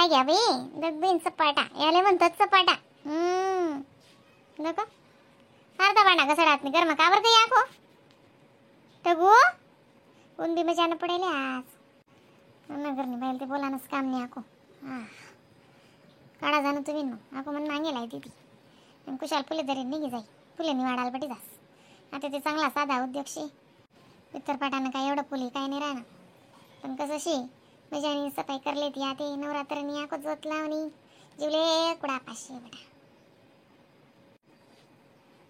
घ्या बाई दगबीन सपाटा याले म्हणतात सपाटा. देखो अर्धा भांडा घसडात नाही गरमा काबर काही आखो टगू उंदी में जाना पडेल आज नगर नाही बाईल ते बोलानच काम नाही आखो. काढा जाणं तुम्ही मग आखो म्हणून मागेला आहे ती आणि कुशाल फुले दरी निघी जाई फुलेनी वाढायला पटी जास. आता ते चांगला साधा उद्योगशी पित्तरपाटानं काय एवढं फुले काय नाही राहणार पण कसं शे मजानी सफाई करले ती आते नवरात्रनी आखो जोत लावणी जीवले कुडा पाशे बेटा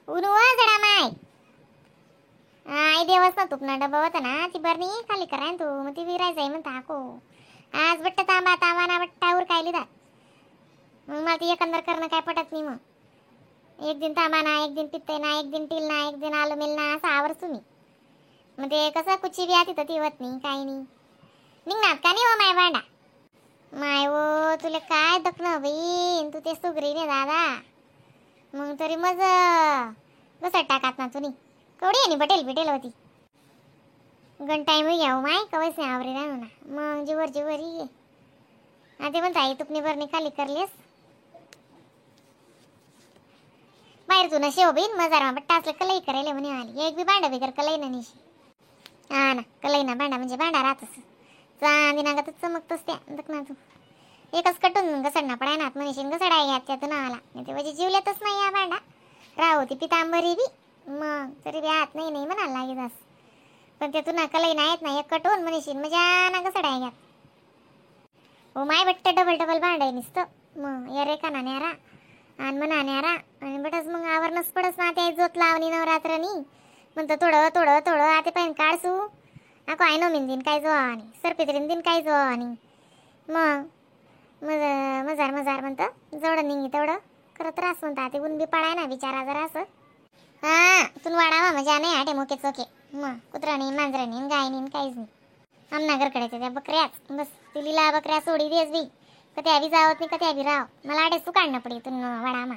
उनवा जरा माय आई देवस ना तुपना डबा होता ना ती बरणी खाली कराय तू मग ती विराय जाई म्हणता आको आज बट्ट तांबा तांबाना बट्टा उर काय लिदा मग मला ती एकंदर करणं काय पटत नाही. मग एक दिन तांबाना एक दिन पित्ते ना एक दिन टिल ना एक दिन आलो मिल ना असं आवर तुम्ही मग ते कसं कुची बी आती तर ती होत नाही काही नाही निघणार का नाही हो माय भांडा माय वो तुला काय दखणं बहीण तू ते सुगरी ने दादा मग तरी मग कसं टाकात ना तुम्ही कवडी आणि बटेल बिटेल होती गण टाईम घ्याव माय कवच नाही आवरे राहू ना मग जीवर जीवर ये आता म्हणता आई तुपणी बरणी खाली करलेस बाहेर तू ना शेव बीन मजारमा बट्टा असलं कलई करायला म्हणे आली एक बी भांडा बिगर कलई ना निशी हा ना कलई ना भांडा म्हणजे भांडा राहतच चांदी नागातच चमकतोस त्या दख ना तू एकच कटून घसडणं पडाय ना मनीषीन घसडाय घ्या त्यातून आला नाही ते म्हणजे जीवल्यातच नाही या भांडा राह होती पितांबरी बी मग तरी बी हात नाही नाही म्हणायला लागेल असं पण त्यातून कलई नाही येत नाही एक कटून मनीषीन मजा ना घसडाय घ्या हो माय बट्ट डबल डबल भांडाय निसतं मग या रेखाना न्यारा आणि म्हणा न्यारा आणि बटच मग आवरणच पडस ना त्या जोत लावणी नवरात्रनी म्हणतं थोडं थोडं थोडं आता पाहिजे काढसू ako ay no min din काय जो आणि सरपित्रीन दिन काय जो आणि मग मजार मजार म्हणतं जेवढं निघी तेवढं करत रास म्हणता ते ऊन बी पडाय ना बिचारा जरा असं तुन वाढावा मजा नाही आटे मोके चोके मग कुत्रानी मांजरानी गायनी काहीच नाही आमनागरकडे त्या बकऱ्याच बस ती लिला बकऱ्या सोडी देस बी कधी बी जावत नाही कधी बी राव मला आडे सुकाडणं पडे तुन वाडामा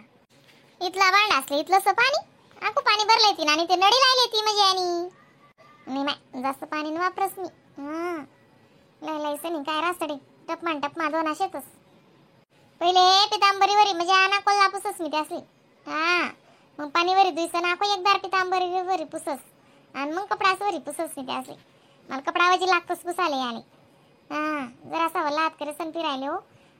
इथला भांडा असले इथलंसं पाणी आखू पाणी भरलंय ती आणि ते नडी लायली ती म्हणजे आणि नाही माय जास्त पाणी वापरस मी लयलायचं नाही काय रास्तडे टपमा दोन असेच पहिले पितांबरीवरी म्हणजे नाकोल पुसस मी ते असली मग पाणीवरी दुईचं नाको एकदार पितांबरीवरी पुसस आणि मग कपडासवरी पुसस मी ते असले मला कपडावरची लागतोच पुसाले आले जरा असा वल्ला हात करे सण फिरायले हो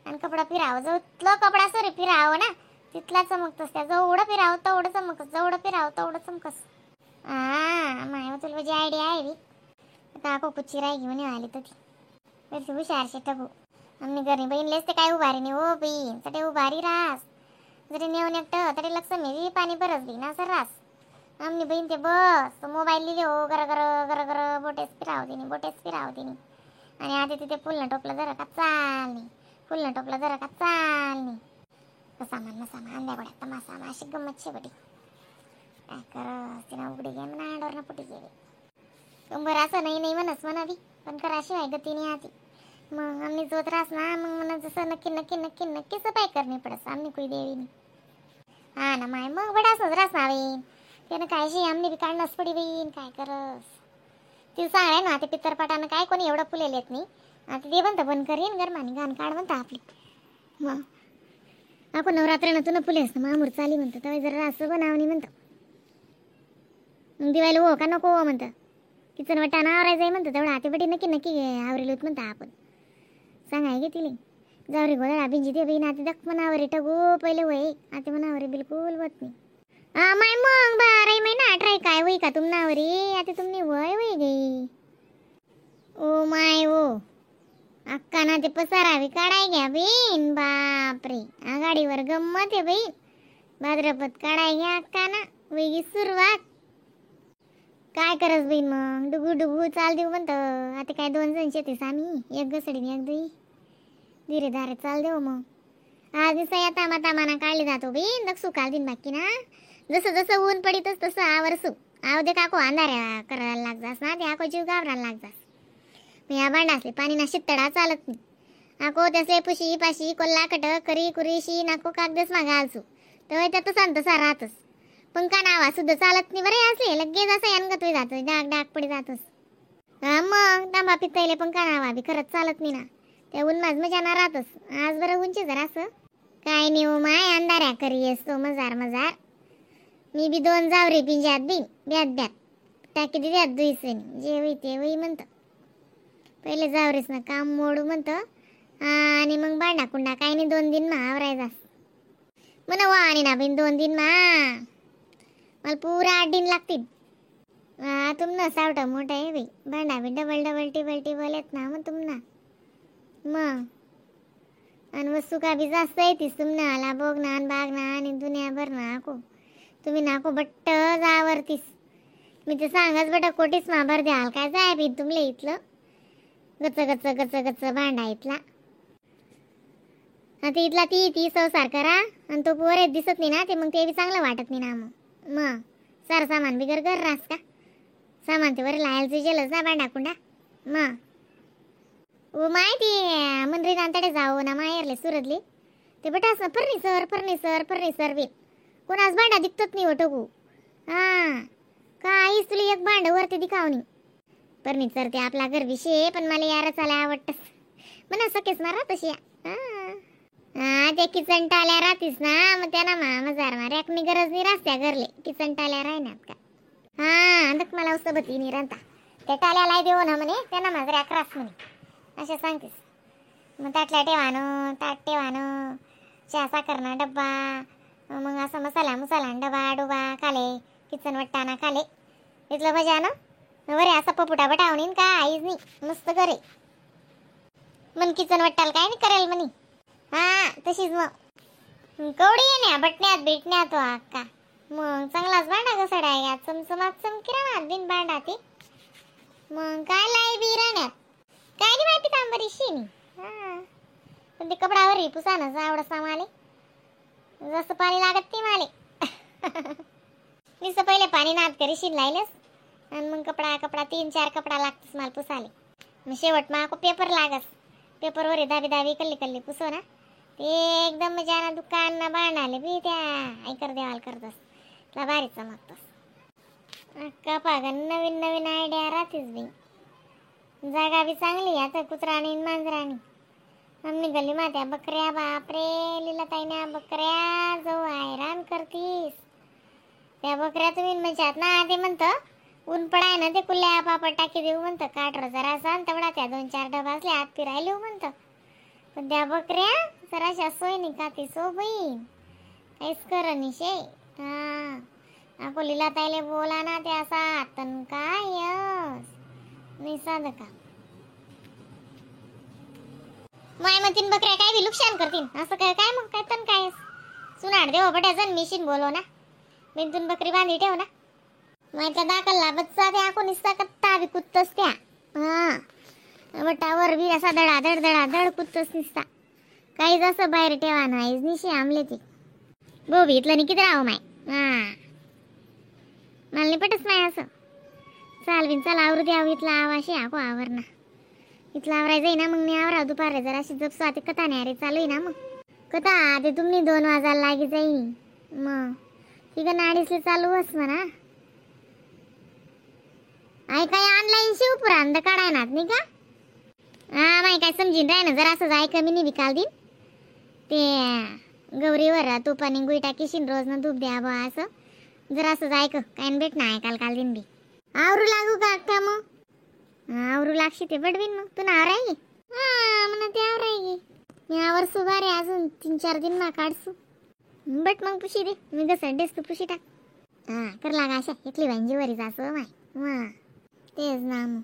आणि कपडा फिरावं जो कपडासवरी फिरावं ना तिथला चमकतोस त्या जेवढं फिरावं तेवढं चमकस जेवढं फिरावं तेवढं चमकस माय तुला माझी आयडिया आहे बी आता कुच्ची राय घेऊन आली तर ती हुशारशी टगू आम्ही घरी बहीणलेच ते काय उभारी नाही हो बहीण तटे उभारी रास जरी नेऊन एकटं तरी लक्ष मी पाणी बरस बी ना सर रास आमनी बहीण ते बस मोबाईल लिहिले हो गर गर गर गर बोटेच फिराव तिने आणि आता तिथे फुलनं टोपलं जरा का चालणे फुलनं टोपलं जरा का चालणे सामान अंड्या गोड्या तमासा अशी गंमत शेवटी काय कर तिनं उघडी घे म्हणा डोरनं पुटी गेली बरं असं नाही म्हणस म्हणावी पण कराशिवाय गतीने आती मग आम्ही जोत रास ना मग म्हणा जसं नक्की सफाई करणे पडस आम्ही कुई देवीनी ना माय मग बडा असंच रास ना बहीण त्यानं कायशी आमने बी काढणंच पडी बहीण काय करस तिला सांगाय ना ते पित्तरपाटानं काय कोणी एवढं फुलेले येत नाही आता ते म्हणतं बंद करीन गरमानी गाण काढ म्हणतं आपली मग आपण नवरात्रानं तुला फुले असतं मामूर चाली म्हणतं तेव्हा जरा असं बनावणी म्हणतं दिवायला हो का नको हो म्हणतं किचन वाटाणं आवरायचं आहे म्हणतं तेवढं हातीपटी नक्की आवरेल होत म्हणतं आपण सांगाय गे तिले जावरी गोळा भिंजी ते बहीण आता दख मनावरे टगो पहिले वय आता मनावरे बिलकुल होत नाही माय मग 12 महिना ट्राय काय होई का तुम नावरे आता तुमने वय गई ओ माय ओ अक्का ना ते पसारावी काढाय घ्या बहीण बापरे आघाडीवर गंमत आहे बहीण भाद्रपद काढाय घ्या अक्का ना वेगळी सुरुवात काय करस बहीण मग डुगू चाल देऊ म्हणतं आता काय 2 जण शेतीस आम्ही एक घसडीने एक दुई धीरे धारे चाल देऊ मग आज दिसा तामाना काढले जातो बहीण दक्षू काल दिन बाकी ना जसं ऊन पडितच तसं आवरसू आव दे काको अंधाऱ्या करायला लागजास ना ते आको जीव घाबरायला लागजास या भांडा असले पाणी ना शित्तडा चालत नाही आको त्याचे पुशी पाशी कोल्ला कट करी कुरीशी नाको कागदच मागा आलसू तर त्यात तसा राहतस पण का नावा सुद्धा चालत नाही बरे असले लगेच असं यानगतोय जातोय डाग पडी जातोस मग तांबा पित्तायले पण का नावा बी खरंच चालत नाही ना त्या ऊन माझ मजा ना राहतच आज बरं उंची जरा असं काय नाही हो माय अंधाऱ्या करी असतो मजार मजार मी बी 2 जावरे पिंजात बिन ब्यात ब्यात टाकी द्यात दुईसनी जे होई ते होई म्हणतं पहिले जावरेस ना काम मोडू म्हणतं आणि मग भांडा कुंडा काही नाही 2 दिन मा आवरायचा म्हणा वा आणि ना बिन 2 दिन मा मला पुरा 8 दिन लागतील तुमनं सावटा मोठा आहे बाई भांडा बी डबल डबल टिबल टिबल येत ना मग तुमना मग आणि वस्तू का बी जास्त येतीस तुमनं आला बघ ना आणि बाग ना आणि दुनियाभर नाको तुम्ही नाको बट्ट जावरतीस मी ते सांगच बट कोटीस माभर द्याल काय जाय बी तुमले इथलं गच गच गच गच भांडा इथला आता इथला ती संसार करा आणि तो पोर दिसत नाही ना ते मग ते बी चांगलं वाटत नाही ना मग सारं सामान बिगर कर रास का सामान ते वर लायलचं जेलच ना भांडा कुंडा मग ओ माहिती मंदिर अंतडे जाऊ ना माहेरले सुरतली ते बटास ना फर्निचर बी कोणाच भांडा दिखतच नाही टोकू काहीच तुला एक भांड वरती दिखावणी फर्निचर ते आपला घर विषय पण मला यार चाला आवडतस म्हणा सकेच मारा तशी ते किचन टाल्या राहतीस ना मग त्यांना मजार मार एकनी गरज नाही राहत्या घरले किचन टाल्या राहण्यात का अंदक मला उसबती नाही राहता त्या टाल्याला देऊ ना म्हणे त्यांना माझ्या अकरास म्हणे अशा सांगतेस मग ताटल्या ताट ठेवानो चहा साखरना डब्बा मग असा मसाला डबा डोबा खाले किचन वट्टाना खाले इथलं मजा ना बरे असा पपुटा बटावणीन का आईच नाही मस्त करे मन किचन वट्टाल काय नाही करेल म्हणे तशीच मग कवडी येण्या बटण्यात भेटण्यात तो अक्का मग चांगलाच भांडा घसडा आहे चमचमात चमकिराणात बिन भांडा ते मग काय लाई बी राहण्यात काय नाही माहिती काम बरीचशी नाही पण ते कपडावर पुसानच आवडसा माले जसं पाणी लागत ती माले नुसतं पहिले पाणी नाद करीशीन लायलस आणि मग कपडा 3-4 कपडा लागतस माल पुसाले मग शेवट मा पेपर लागस पेपरवर दाबी कल्ली पुसो ना ते एकदम जाना दुकान ना बांधाले बी त्या ऐकर देवाल करतस तुला भारी चमकतस अक्का पागन नवीन आयडिया राहतेच बी जागा बी चांगली आता कुत्राणी मांजराणी आमनी गल्ली मात्या बकऱ्या बापरे लीलाताईने बकऱ्या जो हैराण करतीस त्या बकऱ्या तुम्ही म्हणतात ना ते म्हणतं ऊन पडाय ना ते कुल्ल्या पापड टाकी देऊ म्हणतं काटर जरा सांग तेवढा त्या 2-4 डबा असले आत फिरायला म्हणतं पण त्या बकऱ्या जराशा सोय नाही का ती सो बहीण काहीच कर निशे आपो लीलाताईले बोला ना ते असा तन काय नाही साध का माय मतीन बकऱ्या काय बी नुकसान करतील असं काय मग काय तन काय सुनाड देव बट्याजन मिशीन बोलो ना बिनतून बकरी बांधी ठेव ना माहिती दाखलला बच्चा त्या कोण निसता कत्ता बी कुत्तस त्या बटावर बी असा धडाधड कुत्तस निसता काही जसं बाहेर ठेवा नाही निशी आमले ते बोबी इथलं नि किती राहू माय मला नाही पटच नाही असं चल आवरू द्याव इथला आवाशी आको आवर ना इथला आवरायचं ना मग मी आवरा दुपार जरा अशी जपसो आता कथा नाही अरे चालू आहे ना मग कथा ते तुम्ही 2 वाजायला लागी जाईन मग ती का नाडीसले चालू बस म्हणा आई काय ऑनलाईन शिव पुरांद काढायनात नाही का माय काय समजीन राय ना जरा असं ऐका मी नाही विकाल दिन ते गौरीवर तुपानी गुई टाकीशीन रोज ना धूप द्या बा असं जरा असं ऐक काय भेट ना ऐकाल काल दिन बी आवरू लागू का अक्का मग आवरू लागशी ते बडवीन मग तू नाव राही म्हणा ते आवरायगी मी आवर सुभारे अजून 3-4 दिन मा काढसू बट मग पुशी दे मी कसं ड्रेस तू पुशी टाक कर लागा अशा इथली भांजी वरी जासो माय तेच ना मग